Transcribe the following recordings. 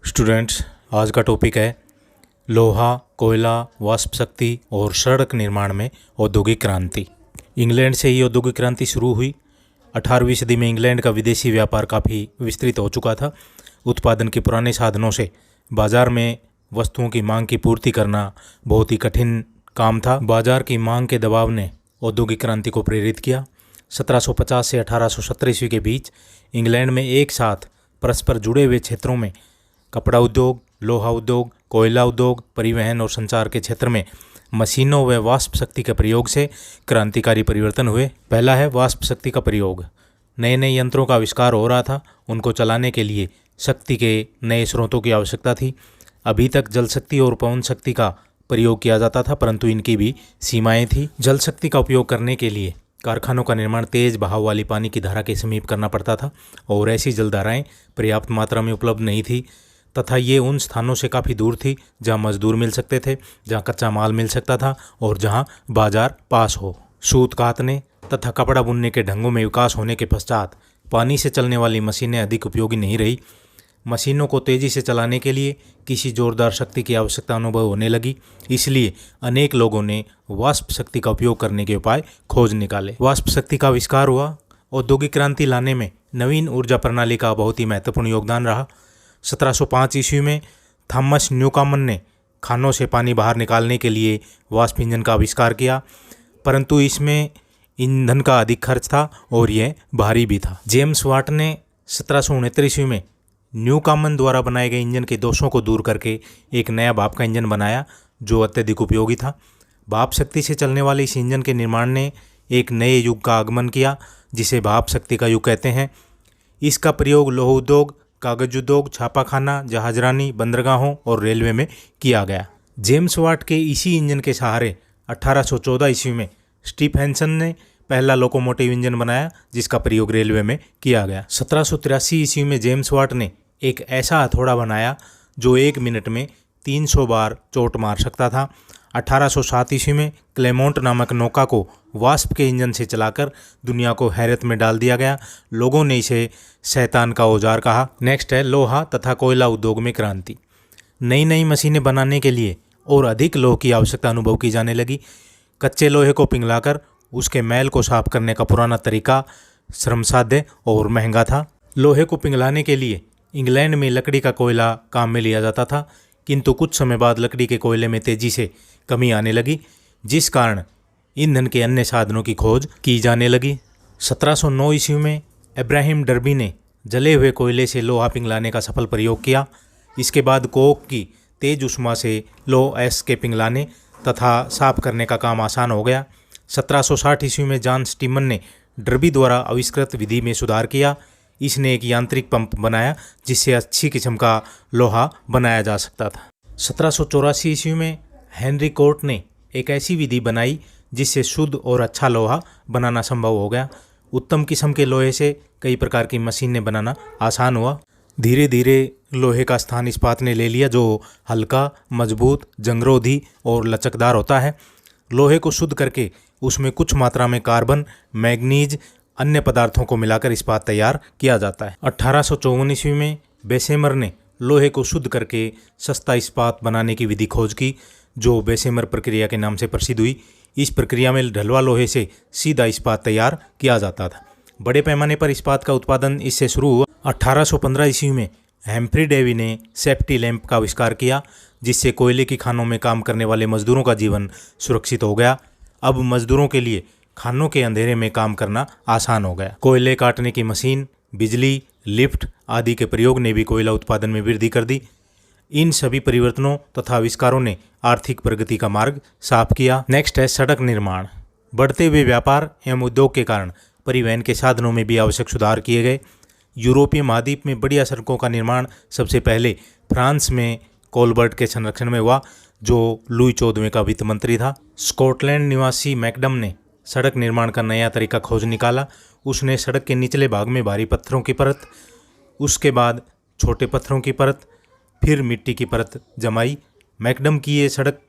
Students, आज का topic है लोहा, कोयला, वाष्प शक्ति और सड़क निर्माण में औद्योगिक क्रांति। इंग्लैंड से ही औद्योगिक क्रांति शुरू हुई। 18वीं सदी में इंग्लैंड का विदेशी व्यापार काफ़ी विस्तृत हो चुका था। उत्पादन के पुराने साधनों से बाजार में वस्तुओं की मांग की पूर्ति करना बहुत ही कठिन काम था। बाजार की मांग के दबाव ने औद्योगिक क्रांति को प्रेरित किया। 1750 से 1870 ईस्वी के बीच इंग्लैंड में एक साथ परस्पर जुड़े हुए क्षेत्रों में कपड़ा उद्योग, लोहा उद्योग, कोयला उद्योग, परिवहन और संचार के क्षेत्र में मशीनों व वाष्प शक्ति के प्रयोग से क्रांतिकारी परिवर्तन हुए। पहला है वाष्प शक्ति का प्रयोग। नए नए यंत्रों का आविष्कार हो रहा था। उनको चलाने के लिए शक्ति के नए स्रोतों की आवश्यकता थी। अभी तक जल शक्ति और पवन शक्ति का प्रयोग किया जाता था, परंतु इनकी भी सीमाएं थी। जल शक्ति का उपयोग करने के लिए कारखानों का निर्माण तेज बहाव वाली पानी की धारा के समीप करना पड़ता था और ऐसी जलधाराएं पर्याप्त मात्रा में उपलब्ध नहीं थी तथा ये उन स्थानों से काफ़ी दूर थी जहां मजदूर मिल सकते थे, जहां कच्चा माल मिल सकता था और जहां बाजार पास हो। सूत कातने तथा कपड़ा बुनने के ढंगों में विकास होने के पश्चात पानी से चलने वाली मशीनें अधिक उपयोगी नहीं रही। मशीनों को तेज़ी से चलाने के लिए किसी जोरदार शक्ति की आवश्यकता अनुभव होने लगी। इसलिए अनेक लोगों ने वाष्प शक्ति का उपयोग करने के उपाय खोज निकाले। वाष्प शक्ति का आविष्कार हुआ। औद्योगिक क्रांति लाने में नवीन ऊर्जा प्रणाली का बहुत ही महत्वपूर्ण योगदान रहा। 1705 ईस्वी में थॉमस न्यूकॉमन ने खानों से पानी बाहर निकालने के लिए वाष्प इंजन का आविष्कार किया, परंतु इसमें ईंधन का अधिक खर्च था और यह भारी भी था। जेम्स वाट ने 1769 ईस्वी में न्यूकॉमन द्वारा बनाए गए इंजन के दोषों को दूर करके एक नया भाप का इंजन बनाया जो अत्यधिक उपयोगी था। भाप शक्ति से चलने वाले इस इंजन के निर्माण ने एक नए युग का आगमन किया जिसे भाप शक्ति का युग कहते हैं। इसका प्रयोग लौह उद्योग, कागज उद्योग, छापाखाना, जहाजरानी, बंदरगाहों और रेलवे में किया गया। जेम्स वाट के इसी इंजन के सहारे 1814 ईस्वी में स्टीफेंसन ने पहला लोकोमोटिव इंजन बनाया जिसका प्रयोग रेलवे में किया गया। 1783 ईस्वी में जेम्स वाट ने एक ऐसा हथौड़ा बनाया जो 1 मिनट में 300 बार चोट मार सकता था। 1807 ईस्वी में क्लेमोंट नामक नौका को वाष्प के इंजन से चलाकर दुनिया को हैरत में डाल दिया गया। लोगों ने इसे शैतान का औजार कहा। नेक्स्ट है लोहा तथा कोयला उद्योग में क्रांति। नई नई मशीनें बनाने के लिए और अधिक लोह की आवश्यकता अनुभव की जाने लगी। कच्चे लोहे को पिघलाकर उसके मैल को साफ करने का पुराना तरीका श्रमसाध्य और महंगा था। लोहे को पिघलाने के लिए इंग्लैंड में लकड़ी का कोयला काम में लिया जाता था, किंतु कुछ समय बाद लकड़ी के कोयले में तेजी से कमी आने लगी, जिस कारण ईंधन के अन्य साधनों की खोज की जाने लगी। 1709 ईस्वी में इब्राहिम डर्बी ने जले हुए कोयले से लोहा पिघलाने का सफल प्रयोग किया। इसके बाद कोक की तेज उष्मा से लोह ऐश के पिघलाने तथा साफ करने का काम आसान हो गया। 1760 ईस्वी में जॉन स्टीमन ने डर्बी द्वारा आविष्कृत विधि में सुधार किया। इसने एक यांत्रिक पंप बनाया जिससे अच्छी किस्म का लोहा बनाया जा सकता था। 1784 ईस्वी में हेनरी कोर्ट ने एक ऐसी विधि बनाई जिससे शुद्ध और अच्छा लोहा बनाना संभव हो गया। उत्तम किस्म के लोहे से कई प्रकार की मशीनें बनाना आसान हुआ। धीरे धीरे लोहे का स्थान इस्पात ने ले लिया जो हल्का, मजबूत, जंगरोधी और लचकदार होता है। लोहे को शुद्ध करके उसमें कुछ मात्रा में कार्बन, मैग्नीज, अन्य पदार्थों को मिलाकर इस्पात तैयार किया जाता है। 1854 ईस्वी में बेसेमर ने लोहे को शुद्ध करके सस्ता इस्पात बनाने की विधि खोज की जो बेसेमर प्रक्रिया के नाम से प्रसिद्ध हुई। इस प्रक्रिया में ढलवा लोहे से सीधा इस्पात तैयार किया जाता था। बड़े पैमाने पर इस्पात का उत्पादन इससे शुरू हुआ। 1815 ईस्वी में हेम्फ्री डेवी ने सेफ्टी लैंप का आविष्कार किया जिससे कोयले की खानों में काम करने वाले मजदूरों का जीवन सुरक्षित हो गया। अब मजदूरों के लिए खानों के अंधेरे में काम करना आसान हो गया। कोयले काटने की मशीन, बिजली, लिफ्ट आदि के प्रयोग ने भी कोयला उत्पादन में वृद्धि कर दी। इन सभी परिवर्तनों तथा आविष्कारों ने आर्थिक प्रगति का मार्ग साफ किया। नेक्स्ट है सड़क निर्माण। बढ़ते हुए व्यापार एवं उद्योग के कारण परिवहन के साधनों में भी आवश्यक सुधार किए गए। यूरोपीय महाद्वीप में बढ़िया सड़कों का निर्माण सबसे पहले फ्रांस में कोलबर्ट के संरक्षण में हुआ जो लुई 14वें का वित्त मंत्री था। स्कॉटलैंड निवासी मैकडम ने सड़क निर्माण का नया तरीका खोज निकाला। उसने सड़क के निचले भाग में भारी पत्थरों की परत, उसके बाद छोटे पत्थरों की परत, फिर मिट्टी की परत जमाई। मैकडम की ये सड़क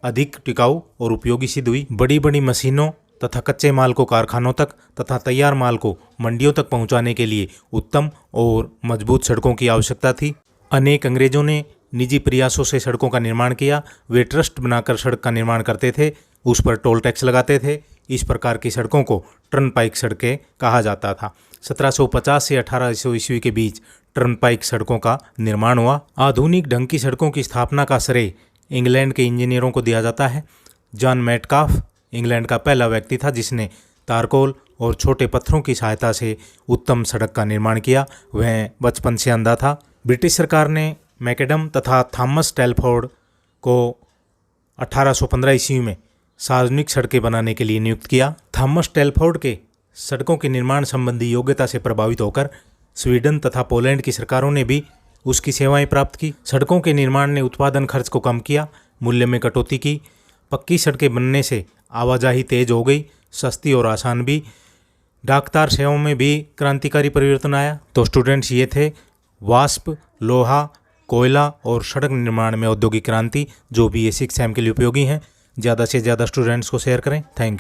अधिक टिकाऊ और उपयोगी सिद्ध हुई। बड़ी बड़ी मशीनों तथा कच्चे माल को कारखानों तक तथा तैयार माल को मंडियों तक पहुंचाने के लिए उत्तम और मजबूत सड़कों की आवश्यकता थी। अनेक अंग्रेजों ने निजी प्रयासों से सड़कों का निर्माण किया। वे ट्रस्ट बनाकर सड़क का निर्माण करते थे, उस पर टोल टैक्स लगाते थे। इस प्रकार की सड़कों को टर्नपाइक सड़कें कहा जाता था। 1750 से 1800 ईस्वी के बीच टर्नपाइक सड़कों का निर्माण हुआ। आधुनिक ढंग की सड़कों की स्थापना का श्रेय इंग्लैंड के इंजीनियरों को दिया जाता है। जॉन मेटकाफ इंग्लैंड का पहला व्यक्ति था जिसने तारकोल और छोटे पत्थरों की सहायता से उत्तम सड़क का निर्माण किया। वह बचपन से अंधा था। ब्रिटिश सरकार ने मैकडम तथा थॉमस टेलफोर्ड को 1815 ईस्वी में सार्वजनिक सड़कें बनाने के लिए नियुक्त किया। थॉमस टेलफोर्ड के सड़कों के निर्माण संबंधी योग्यता से प्रभावित होकर स्वीडन तथा पोलैंड की सरकारों ने भी उसकी सेवाएं प्राप्त की। सड़कों के निर्माण ने उत्पादन खर्च को कम किया, मूल्य में कटौती की। पक्की सड़कें बनने से आवाजाही तेज हो गई, सस्ती और आसान भी। डाकतार सेवाओं में भी क्रांतिकारी परिवर्तन आया। तो स्टूडेंट्स, ये थे वास्प, लोहा, कोयला और सड़क निर्माण में औद्योगिक क्रांति, जो BA 6 के लिए उपयोगी हैं। ज़्यादा से ज़्यादा स्टूडेंट्स को शेयर करें। Thank you.